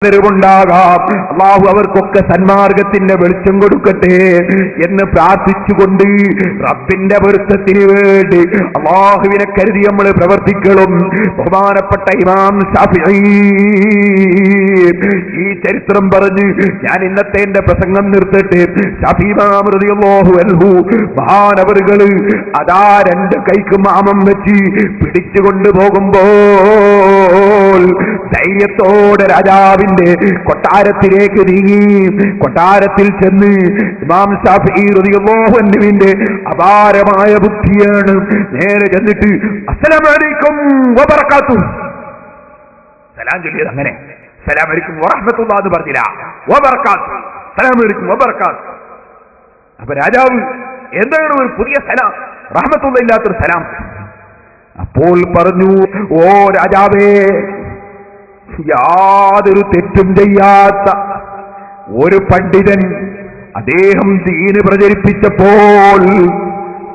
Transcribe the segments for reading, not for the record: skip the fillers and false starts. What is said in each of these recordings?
ാകാം. അല്ലാഹു അവർക്കൊക്കെ സന്മാർഗത്തിന്റെ വെളിച്ചം കൊടുക്കട്ടെ എന്ന് പ്രാർത്ഥിച്ചുകൊണ്ട് റബ്ബിന്റെ പൊരുത്തത്തിന് വേണ്ടി അല്ലാഹുവിനെ കരുതി നമ്മൾ പ്രവർത്തിക്കണം. ബഹുമാനപ്പെട്ട ഇമാം ശാഫിഈ ഈ ചരിത്രം പറഞ്ഞ് ഞാൻ ഇന്നത്തെ എന്റെ പ്രസംഗം നിർത്തട്ടെ. ശാഫിഈ ഇമാം റളിയല്ലാഹു അൻഹു മഹാനവറുകൾ അതാ രണ്ട് കൈക്ക് മാമം വെച്ച് പിടിച്ചുകൊണ്ട് പോകുമ്പോൾ ധൈര്യത്തോടെ രാജാവിന്റെ കൊട്ടാരത്തിലേക്ക് നീങ്ങി. കൊട്ടാരത്തിൽ ചെന്ന് ഇമാം ശാഫിഈ റളിയല്ലാഹു അൻഹുവിന്റെ അപാരമായ ബുദ്ധിയാണ്. നേരെ ചെന്നിട്ട് അസ്സലാമു അലൈക്കും വബറകാതുഹു സലാം ചൊല്ലിയത് അങ്ങനെ. സലാം അലൈക്കും വറഹ്മത്തുള്ളാഹി എന്ന് പറഞ്ഞില്ല, വബറകാതുഹു സലാം അലൈക്കും വബറകാതുഹു. അപ്പൊ രാജാവ് എന്താണ് ഒരു പുതിയ സലാം, റഹ്മത്തുള്ളാഹി ഇല്ലാത്തൊരു സലാം? അപ്പോൾ പറഞ്ഞു, ഓ രാജാവേ, യാതൊരു തെറ്റും ചെയ്യാത്ത ഒരു പണ്ഡിതൻ അദ്ദേഹം ദീന് പ്രചരിപ്പിച്ചപ്പോൾ,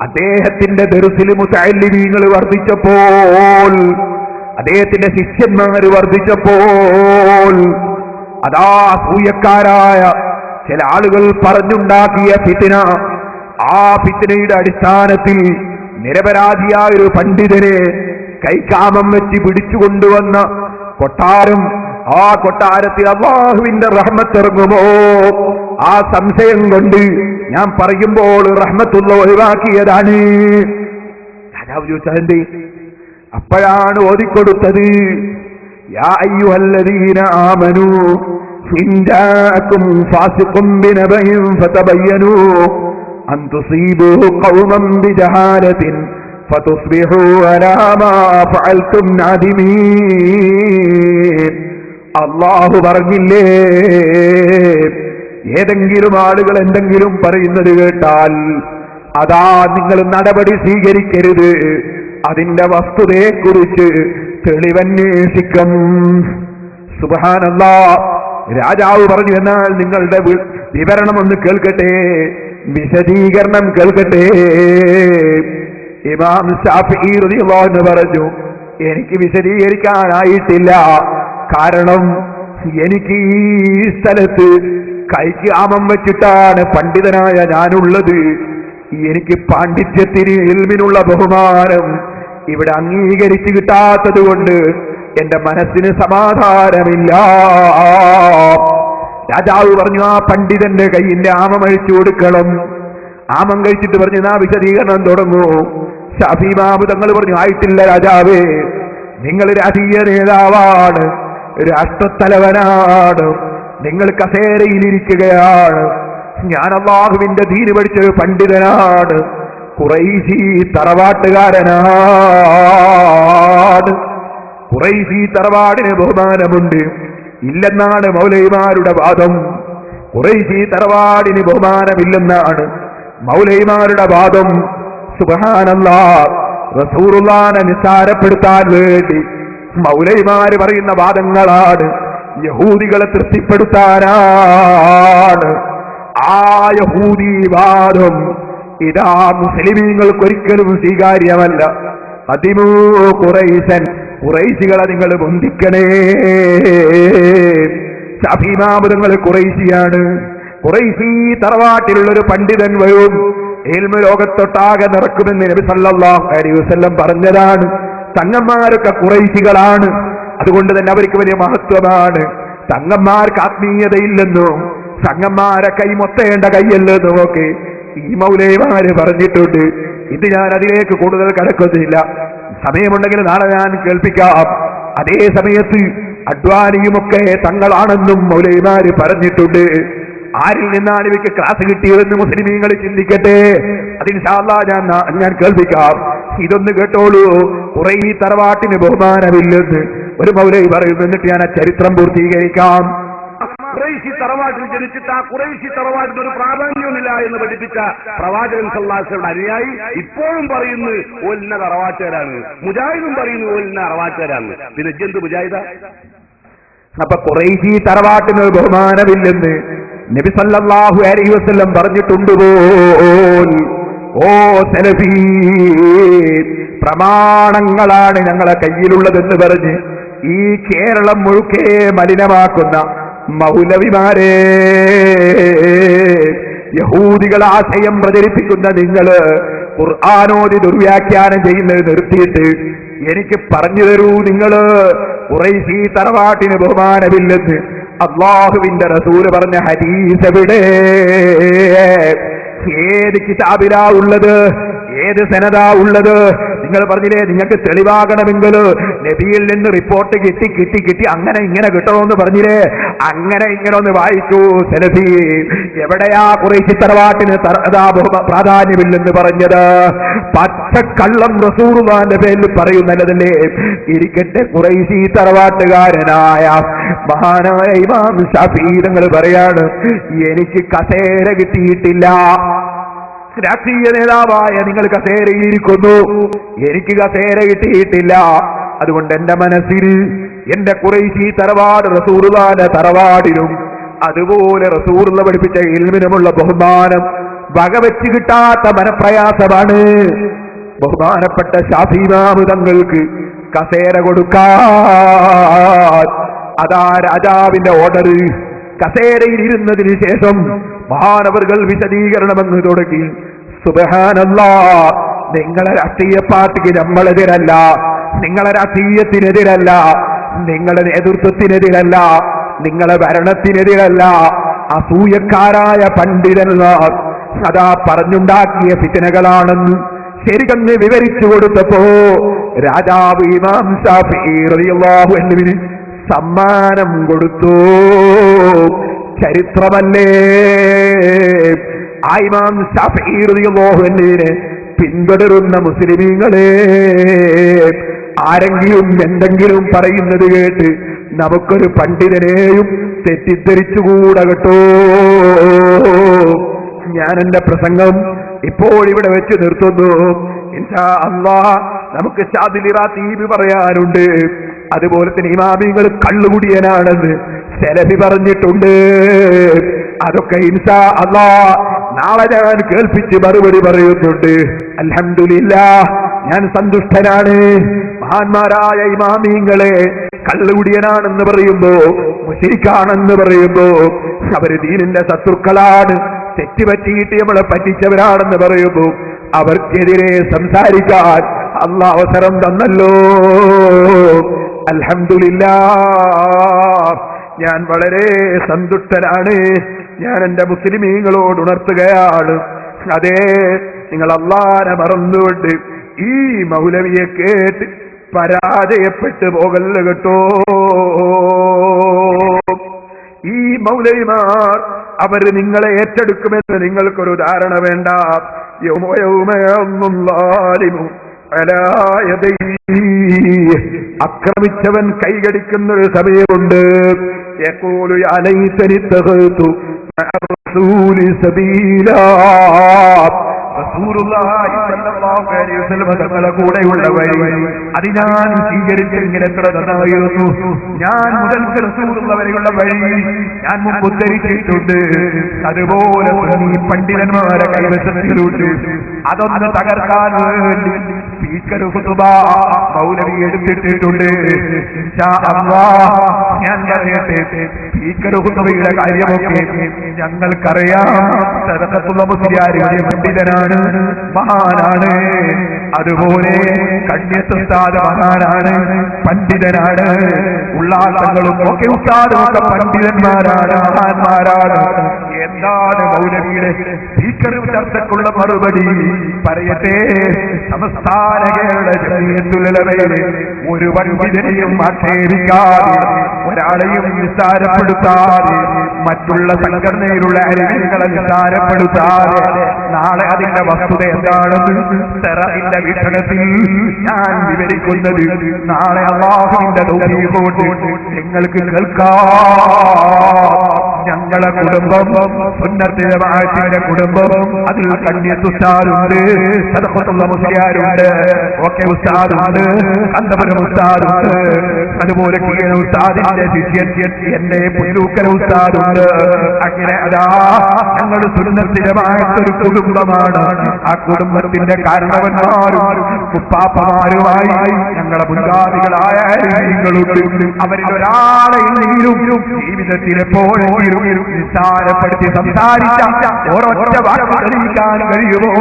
അദ്ദേഹത്തിന്റെ ദർസിൽ മുതഅല്ലിമീങ്ങൾ വർദ്ധിച്ചപ്പോൾ, അദ്ദേഹത്തിന്റെ ശിഷ്യന്മാർ വർദ്ധിച്ചപ്പോൾ, അതാ അസൂയക്കാരായ ചില ആളുകൾ പറഞ്ഞുണ്ടാക്കിയ ഫിത്ന, ആ ഫിത്നയുടെ അടിസ്ഥാനത്തിൽ നിരപരാധിയായ ഒരു പണ്ഡിതനെ കൈക്കാമം വെച്ച് പിടിച്ചുകൊണ്ടുവന്ന കൊട്ടാരം, ആ കൊട്ടാരത്തിൽ അല്ലാഹുവിന്റെ റഹ്മത്ത് ഇറങ്ങുമോ? ആ സംശയം കൊണ്ട് ഞാൻ പറയുമ്പോൾ റഹ്മത്തുള്ള ഒഴിവാക്കിയതാണ്. രാജാവ് ചോദിച്ചതെന്തേ? അപ്പോഴാണ് ഓതിക്കൊടുത്തത്, യാ അയ്യുഹല്ലദീന ആമനൂ ഇൻ ജാഅകും ഫാസിഖുൻ ബിനബഇൻ ഫതബയ്യനൂ അൻ തുസീബൂ ഖൗമൻ ബിജഹാലത്തിൻ ഫതുസ്ബിഹൂ അലാ മാ ഫഅൽതും നാദിമീൻ. അല്ലാഹു പറഞ്ഞില്ലേ, ഏതെങ്കിലും ആളുകൾ എന്തെങ്കിലും പറയുന്നത് കേട്ടാൽ അതാ നിങ്ങൾ നടപടി സ്വീകരിക്കരുത്, അതിന്റെ വസ്തുതയെക്കുറിച്ച് തെളിവന്വേഷിക്കും. സുബ്ഹാനല്ലാഹ്. രാജാവ് പറഞ്ഞു, എന്നാൽ നിങ്ങളുടെ വിവരണം ഒന്ന് കേൾക്കട്ടെ, വിശദീകരണം കേൾക്കട്ടെ. ഇമാം ശാഫിഈ റളിയല്ലാഹു അൻഹു പറഞ്ഞു, എനിക്ക് വിശദീകരിക്കാനായിട്ടില്ല. കാരണം എനിക്ക് ഈ സ്ഥലത്ത് കൈക്ക് ആമം വെച്ചിട്ടാണ് പണ്ഡിതനായ ഞാനുള്ളത്. എനിക്ക് പാണ്ഡിത്യത്തിന് ഇൽമിനുള്ള ബഹുമാനം ഇവിടെ അംഗീകരിച്ചു കിട്ടാത്തത് കൊണ്ട് എന്റെ മനസ്സിന് സമാധാനമില്ല. രാജാവ് പറഞ്ഞു, ആ പണ്ഡിതന്റെ കയ്യിന്റെ ആമം അഴിച്ചു കൊടുക്കണം. ആമം കഴിച്ചിട്ട് പറഞ്ഞു, നാ വിശദീകരണം തുടങ്ങൂ. ശാഫിഈ ഇമാം തങ്ങൾ പറഞ്ഞു, ആയിട്ടില്ല രാജാവേ, നിങ്ങൾ രാഷ്ട്രീയ നേതാവാണ്, രാഷ്ട്രത്തലവനാണ്, നിങ്ങൾ കസേരയിലിരിക്കുകയാണ്. ഞാൻ അല്ലാഹുവിന്റെ ദീന് പഠിച്ചൊരു പണ്ഡിതനാണ്, ഖുറൈശി തറവാട്ടുകാരനാണ്. ഖുറൈശി തറവാടിന് ബഹുമാനമുണ്ട് ഇല്ലെന്നാണ് മൗലവിമാരുടെ വാദം. ഖുറൈശി തറവാടിന് ബഹുമാനമില്ലെന്നാണ് മൗലവിമാരുടെ വാദം. സുബ്ഹാനല്ലാഹ്. റസൂലുള്ളാഹിനെ നിസ്സാരപ്പെടുത്താൻ വേണ്ടി മൗലവിമാര് പറയുന്ന വാദങ്ങളാണ്, യഹൂദികളെ തൃപ്തിപ്പെടുത്താനാണ്. ആ യഹൂദി വാദം ഇതാ മുസ്ലിമീങ്ങൾക്കൊരിക്കലും സ്വീകാര്യമല്ല. അതിമൂ ഖുറൈശൻ, ഖുറൈശികളെ നിങ്ങൾ ബന്ധിക്കണേ. ശാഫിഈ ഇമാം തങ്ങൾ ഖുറൈശിയാണ്. ഖുറൈശി തറവാട്ടിലുള്ളൊരു പണ്ഡിതൻ വരും, ഇൽമു ലോകത്തൊട്ടാകെ നടക്കുമെന്ന് നബി സല്ലല്ലാഹു അലൈഹി വസല്ലം പറഞ്ഞതാണ്. തങ്ങന്മാരൊക്കെ ഖുറൈശികളാണ്, അതുകൊണ്ട് തന്നെ അവർക്ക് വലിയ മഹത്വമാണ്. തങ്ങന്മാർക്ക് ആത്മീയതയില്ലെന്നും തങ്ങന്മാരെ കൈമൊത്തേണ്ട കൈയല്ലെന്നും ഒക്കെ ഈ മൗലവിമാര് പറഞ്ഞിട്ടുണ്ട്. ഇത് ഞാൻ അതിലേക്ക് കൂടുതൽ കടക്കുന്നില്ല, സമയമുണ്ടെങ്കിൽ നാളെ ഞാൻ കേൾപ്പിക്കാം. അതേ സമയത്ത് അഡ്വാനിയുമൊക്കെ തങ്ങളാണെന്നും മൗലവിമാര് പറഞ്ഞിട്ടുണ്ട്. ആരിൽ നിന്നാണ് ഇവയ്ക്ക് ക്ലാസ് കിട്ടിയതെന്ന് മുസ്ലിമീങ്ങൾ ചിന്തിക്കട്ടെ. അത് ഇൻഷാ അല്ലാഹ് ഞാൻ കേൾപ്പിക്കാം. ഇതൊന്ന് കേട്ടോളൂ. ഖുറൈശി തറവാട്ടിന് ബഹുമാനമില്ലെന്ന് ഒരു മൗലവി പറയും, എന്നിട്ട് ഞാൻ ആ ചരിത്രം പൂർത്തീകരിക്കാം. ഖുറൈശി തറവാട്ടിൽ ജനിച്ചിട്ട് ആ ഖുറൈശി തറവാട്ടിന് ഒരു പ്രാധാന്യവുമില്ല എന്ന് പഠിപ്പിച്ച പ്രവാചകൻ സല്ലല്ലാഹു അലൈഹി വസല്ലം അനുയായി ഇപ്പോഴും പറയുന്നു ഓലിന തറവാട്ടുകാരാണ്, മുജാഹിദും പറയുന്നു ഓലിന തറവാട്ടുകാരാണ്. പിന്നെ ജന്തു മുജാഹിദ. അപ്പൊ ഖുറൈശി തറവാട്ടിന് ബഹുമാനമില്ലെന്ന് നബി സല്ലല്ലാഹു അലൈഹി വസല്ലം പറഞ്ഞിട്ടുണ്ട് പോൽ. ഓ സലഫി, പ്രമാണങ്ങളാണ് ഞങ്ങളെ കയ്യിലുള്ളതെന്ന് പറഞ്ഞ് ഈ കേരളം മുഴുക്കെ മലിനമാക്കുന്ന മൗലവിമാരെ, യഹൂദികൾ ആശയം പ്രചരിപ്പിക്കുന്ന നിങ്ങള് ഖുർആനോദി ദുർവ്യാഖ്യാനം ചെയ്യുന്നത് നിർത്തിയിട്ട് എനിക്ക് പറഞ്ഞു തരൂ, നിങ്ങള് ഖുറൈശി തറവാട്ടിന് ബഹുമാനമില്ലെന്ന് അല്ലാഹുവിന്റെ റസൂല് പറഞ്ഞ ഹദീസ് എവിടെ? ഏത് കിതാബിലാ ഉള്ളത്? ഏത് സനദാ ഉള്ളത്? നിങ്ങൾ പറഞ്ഞില്ലേ നിങ്ങൾക്ക് തെളിവാകണമെങ്കിൽ നബിയിൽ നിന്ന് റിപ്പോർട്ട് കിട്ടി അങ്ങനെ ഇങ്ങനെ കിട്ടണമെന്ന് പറഞ്ഞില്ലേ? അങ്ങനെ ഇങ്ങനെ ഒന്ന് വായിക്കൂ സലഫി. എവിടെയാ ഖുറൈശി തറവാട്ടിന് പ്രാധാന്യമില്ലെന്ന് പറഞ്ഞത്? പച്ചക്കള്ളം റസൂലുള്ളാഹിന്റെ പേരിൽ പറയുന്നതല്ലേ? ഇരിക്കട്ടെ, ഖുറൈശി തറവാട്ടുകാരനായ മഹാനായ ഇമാം ശാഫിഈ തങ്ങൾ പറയാണ്, എനിക്ക് കസേര കിട്ടിയിട്ടില്ല. രാഷ്ട്രീയ നേതാവായ നിങ്ങൾ കസേരയിലിരിക്കുന്നു, എനിക്ക് കസേര കിട്ടിയിട്ടില്ല. അതുകൊണ്ട് എന്റെ മനസ്സിൽ എന്റെ ഖുറൈശി തറവാട് റസൂലുള്ളാഹിന്റെ തറവാടിനും അതുപോലെ റസൂലുള്ള പഠിപ്പിച്ച ഇൽമിനുമുള്ള ബഹുമാനം വകവെച്ച് കിട്ടാത്ത മനപ്രയാസമാണ്. ബഹുമാനപ്പെട്ട ശാഫിഈ ഇമാം തങ്ങൾക്ക് കസേര കൊടുക്കാൻ അതാ രാജാവിന്റെ ഓർഡർ. കസേരയിൽ ഇരുന്നതിന് ശേഷം മഹാനവറുകൾ വിശദീകരണമെന്ന് തുടങ്ങി. സുബ്ഹാനല്ലാഹ്, നിങ്ങളെ രാഷ്ട്രീയ പാർട്ടിക്ക് നമ്മളെതിരല്ല, നിങ്ങളെ രാഷ്ട്രീയത്തിനെതിരല്ല, നിങ്ങളുടെ നേതൃത്വത്തിനെതിരല്ല, നിങ്ങളെ ഭരണത്തിനെതിരല്ല. അസൂയക്കാരായ പണ്ഡിതന്മാർ സദാ പറഞ്ഞുണ്ടാക്കിയ ഫിത്നകളാണെന്ന് ശരിക്കങ്ങ് വിവരിച്ചു കൊടുത്തപ്പോ രാജാവ് ഇമാം ശാഫിഈ റളിയല്ലാഹു അൻഹുവിന് സമ്മാനം കൊടുത്തു. ചരിത്രമല്ലേ? ആ ഇമാം ശാഫിഈ റളിയല്ലാഹു അൻഹുവിനെ പിന്തുടരുന്ന മുസ്ലിമീങ്ങളെ, ആരെങ്കിലും എന്തെങ്കിലും പറയുന്നത് കേട്ട് നമുക്കൊരു പണ്ഡിതനെയും തെറ്റിദ്ധരിച്ചുകൂടാ കേട്ടോ. ഞാൻ എന്റെ പ്രസംഗം ഇപ്പോൾ ഇവിടെ വെച്ച് നിർത്തുന്നു. ഇൻഷാ അല്ലാഹ് നമുക്ക് ശാദിലി റാത്തീബ് പറയാനുണ്ട്. അതുപോലെ തന്നെ ഇമാമിങ്ങൾ കള്ളുകുടിയനാണെന്ന് സലഫി പറഞ്ഞിട്ടുണ്ട്. അതൊക്കെ ഇൻഷാ അല്ലാഹ് നാളെ ഞാൻ കേൾപ്പിച്ച് മറുപടി പറയുന്നുണ്ട്. അൽഹംദുലില്ലാഹ്, ഞാൻ സന്തുഷ്ടനാണ്. മഹാന്മാരായ ഇമാമിങ്ങളെ കള്ളുകുടിയനാണെന്ന് പറയുമ്പോ, മുശ്രിക്കാണെന്ന് പറയുമ്പോ, അവര് ദീനിന്റെ ശത്രുക്കളാണ്, തെറ്റുപറ്റിയിട്ട് നമ്മളെ പറ്റിച്ചവരാണെന്ന് പറയുമ്പോ അവർക്കെതിരെ സംസാരിക്കാൻ അല്ലാഹ് അവസരം തന്നല്ലോ. അൽഹംദുലില്ലാഹ്, ഞാൻ വളരെ സന്തുഷ്ടനാണ്. ഞാൻ എന്റെ മുസ്ലിമീങ്ങളോട് ഉണർത്തുകയാണ്, അതെ, നിങ്ങൾ അല്ലാഹനെ മറന്നുകൊണ്ട് ഈ മൗലവിയെ കേട്ട് പരാജയപ്പെട്ടു പോകല്ല കേട്ടോ. ഈ മൗലവിമാർ അവര് നിങ്ങളെ ഏറ്റെടുക്കുമെന്ന് നിങ്ങൾക്കൊരു ധാരണ വേണ്ട. അക്രമിച്ചവൻ കൈകടിക്കുന്നൊരു സമയമുണ്ട്. യഖൂലു യാ ലൈതനി തഖൽതു മഅ റസൂലി സബീലാ. റസൂലുള്ളാഹി സ്വല്ലല്ലാഹു അലൈഹി വസല്ലം തങ്ങളുടെ കൂടെയുള്ള വഴി അത് ഞാൻ സ്വീകരിച്ചെങ്കിൽ എത്ര നന്നായിരുന്നു. ഞാൻ മുതൽക്ക് റസൂലുള്ള വരെയുള്ള വഴി ഞാൻ മുമ്പ് ഉദ്ധരിച്ചിട്ടുണ്ട്. അതുപോലെ ഈ പണ്ഡിതന്മാരെ കൈവശത്തിലുണ്ട്. അതൊന്ന് തകർക്കാൻ വേണ്ടി സ്പീക്കർ ഖുതുബ മൗലവി എടുത്തിട്ടുണ്ട്. ഇൻഷാ അല്ലാഹ് ഞാൻ പറയട്ടെ, സ്പീക്കർ ഖുതുബയുടെ കാര്യമൊക്കെ ഞങ്ങൾക്കറിയാം. സദഖത്തുള്ള മുസ്ലിയാരുടെ പണ്ഡിതനാണ്, മഹാനാണ്. അതുപോലെ കണ്യത്ത് ഉസ്താദ് മഹാനാണ്, പണ്ഡിതനാണ്. ഉള്ളാസങ്ങളും ഒക്കെ ഉസ്താദും ഒക്കെ പണ്ഡിതന്മാരാണ്, മഹാന്മാരാണ്. എന്താണ് മൗലവിയുടെ സ്പീക്കർ ചർച്ചക്കുള്ള മറുപടി? പറയട്ടെ, സംസ്ഥാന കേരള ജമിയത്തുൽ ഉലമയിലെ ഒരു പണ്ഡിതനെയും ആക്ഷേപിക്കാതെ, ഒരാളെയും നിസ്സാരപ്പെടുത്താതെ, മറ്റുള്ള സംഘടനയിലുള്ള അരികളെ നിസ്സാരപ്പെടുത്താതെ, നാളെ അതിന്റെ വസ്തുത എന്താണെന്ന് സെറയിന്റെ വീക്ഷണത്തിൽ ഞാൻ വിവരിക്കുന്നത് നാളെ അല്ലാഹുവിന്റെ തൗഫീഖോട് നിങ്ങൾക്ക് കേൾക്കാം. ഞങ്ങളെ കുടുംബം സുന്നത്ത് ജമാഅത്തിന്റെ കുടുംബം, അതിൽ കണ്യത്ത് ഉസ്താദുണ്ട്, സദഖത്തുള്ള മുസ്ലിയാരുണ്ട്, ഓക്കെ ഉസ്താദുണ്ട്, കന്തപുരം ഉസ്താദുണ്ട്, അതുപോലെ കീഴ ഉസ്താദിന്റെ ശിഷ്യൻ എന്റെ പുല്ലൂക്കര ഉസ്താദുണ്ട്. അങ്ങനെ അതാ ഞങ്ങൾ സുന്നത്ത് ജമാഅത്തൊരു കുടുംബമാണ്. ആ കുടുംബത്തിന്റെ കാരണവന്മാരും ഉപ്പാപ്പമാരുമായി ഞങ്ങൾ ഞങ്ങളെ മുൻഗാമികളായ നിങ്ങളുണ്ട്. അവരിൽ ഒരാളെങ്കിലും ജീവിതത്തിൽ എപ്പോഴെങ്കിലും നിസ്സാരപ്പെടുത്തി സംസാരിച്ച ഒരൊറ്റ വാക്ക് തെളിയിക്കാൻ കഴിയുമോ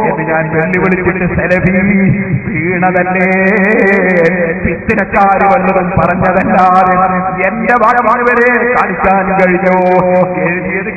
എന്ന് ഞാൻ വെല്ലുവിളിച്ചിട്ട് സെലഫി വീണതല്ലേ, പിത്തിനക്കാര് വല്ലതും പറഞ്ഞതല്ലാതെ എന്റെ വാക്ക് വരെ കാണിക്കാൻ കഴിഞ്ഞോ? എഴുതിയത്